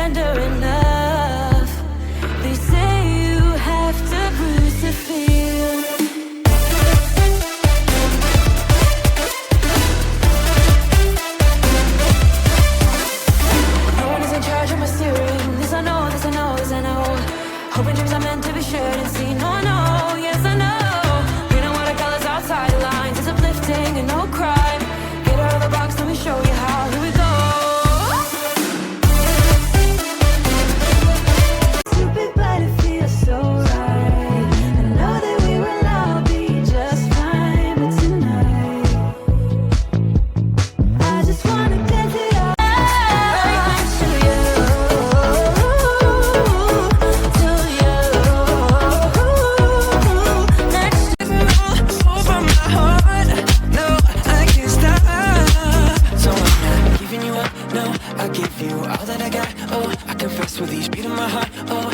surrender enough. They say you have to bruise to feel. No one is in charge of my steering. This I know, this I know, this I know. Hoping dreams are meant to be shared and seen. No, no, yes I know. We know what I call us outside the lines. It's uplifting and no crime. Get out of the box, let me show you how. Here we go. Stupid, but it feels so right. I know that we will all be just fine, but tonight I just wanna dance it all. To you, next to Over my heart, no, I can't stop. So I'm not giving you up, no, I give you all that I got. Oh, I confess with each beat of my heart. Oh.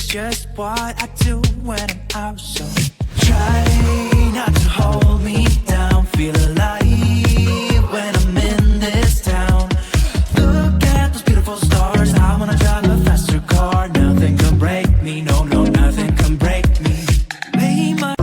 Just what I do when I'm out, so try not to hold me down. Feel alive when I'm in this town. Look at those beautiful stars. I wanna drive a faster car. Nothing can break me, no, no, nothing can break me. Lay my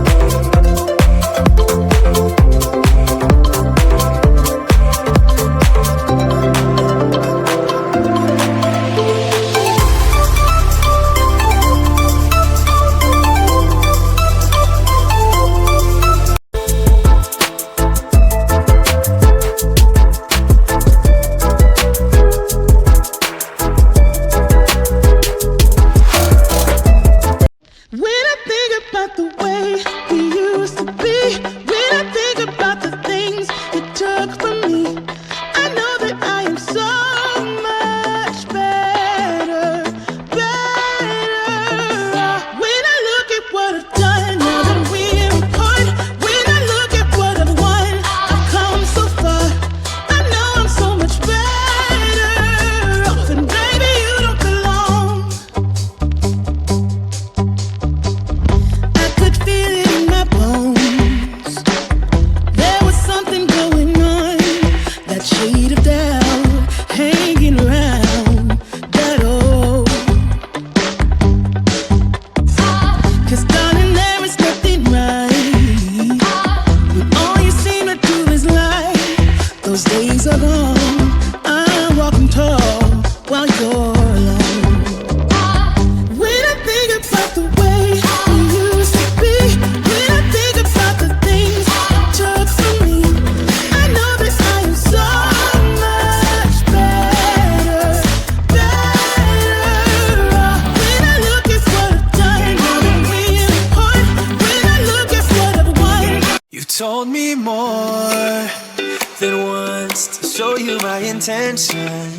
show you my intention.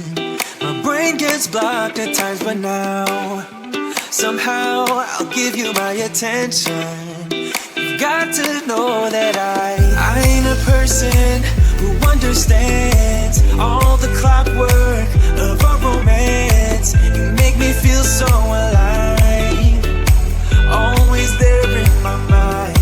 My brain gets blocked at times, but now somehow I'll give you my attention. You've got to know that I ain't a person who understands all the clockwork of our romance. You make me feel so alive, always there in my mind.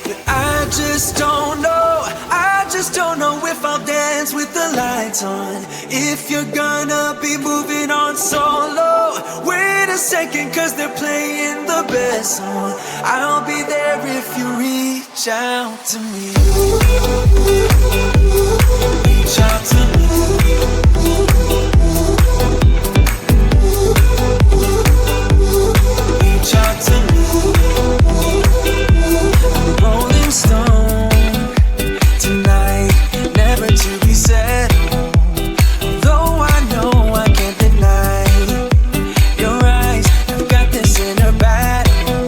But I just don't know, I just don't know if I'll dance with the lights on. If you're gonna be moving on solo, wait a second, cause they're playing the best song. I'll be there if you reach out to me. Reach out to me. Reach out to me. I'm a rolling stone tonight, never to be settled. Though I know I can't deny your eyes, I've got this inner battle.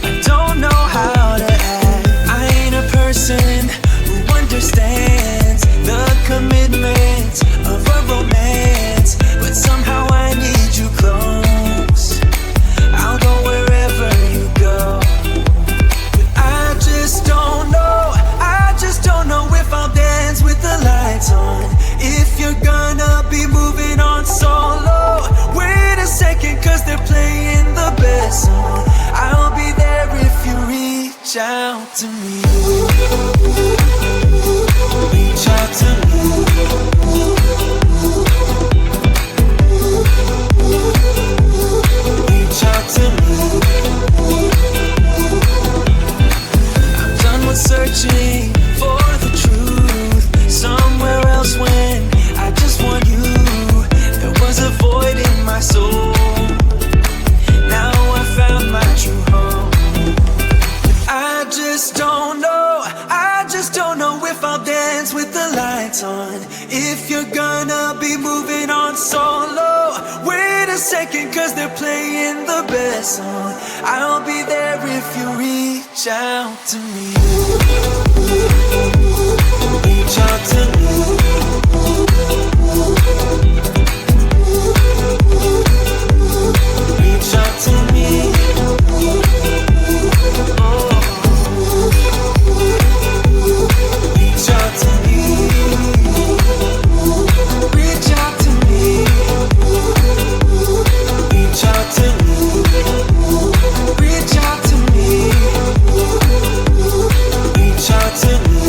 I don't know how to act. I ain't a person who understands the commitment of a romance, but somehow I need you close. I'll go wherever you go. But I just don't know, I just don't know if I'll dance with the lights on. If you're gonna be moving on solo, wait a second, cause they're playing the best song. I'll be there if you reach out to me. Reach out to me. Reach out to me. I'm done with searching for the truth somewhere else when I just want you. There was a void in my soul. Now I found my true home. But I just don't know, I just don't know if I'll dance with the lights on. If you're gonna be moving on solo, wait a second, cause they're playing the best song. I'll be there if you reach out to me. Reach out to me. Reach out to me. Oh. Reach out to me. Reach out to me. Reach out to me. Reach out to me. Reach out to me.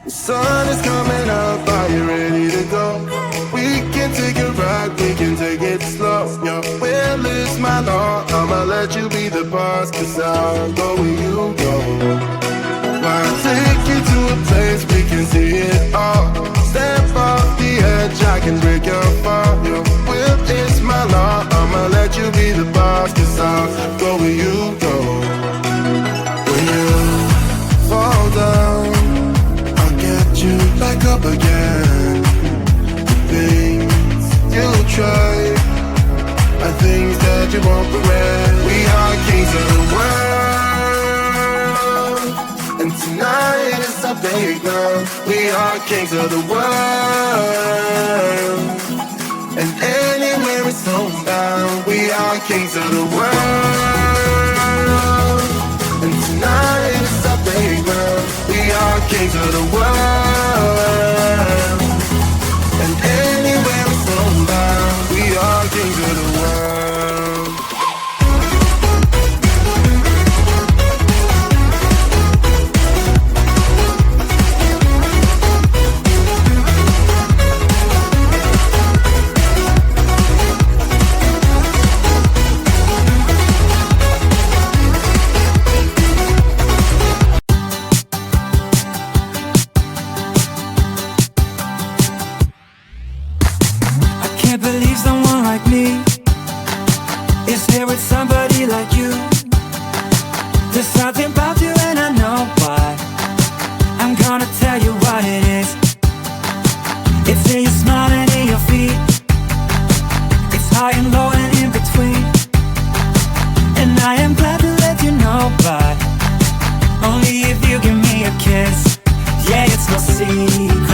The sun is coming up, are you ready to go? We can take a ride, we can take it slow. Your will is my law, I'ma let you be the boss, cause I'll go where you go. I'll take you to a place we can see it all. Step off the edge, I can break your fall. Your will is my law, I'ma let you be the boss, cause I'll go where you go. When you fall down, I'll get you back up again. The things you try are things that you won't regret. We are kings of the world, and tonight is our big night. We are kings of the world, and anywhere it's homebound. We are kings of the world, and tonight is our big night. We are kings of the world, and anywhere it's homebound. We are kings of the world. Can't believe someone like me is here with somebody like you. There's something about you and I know why. I'm gonna tell you what it is. It's in your smile and in your feet. It's high and low and in between. And I am glad to let you know, but only if you give me a kiss. Yeah, it's no secret. me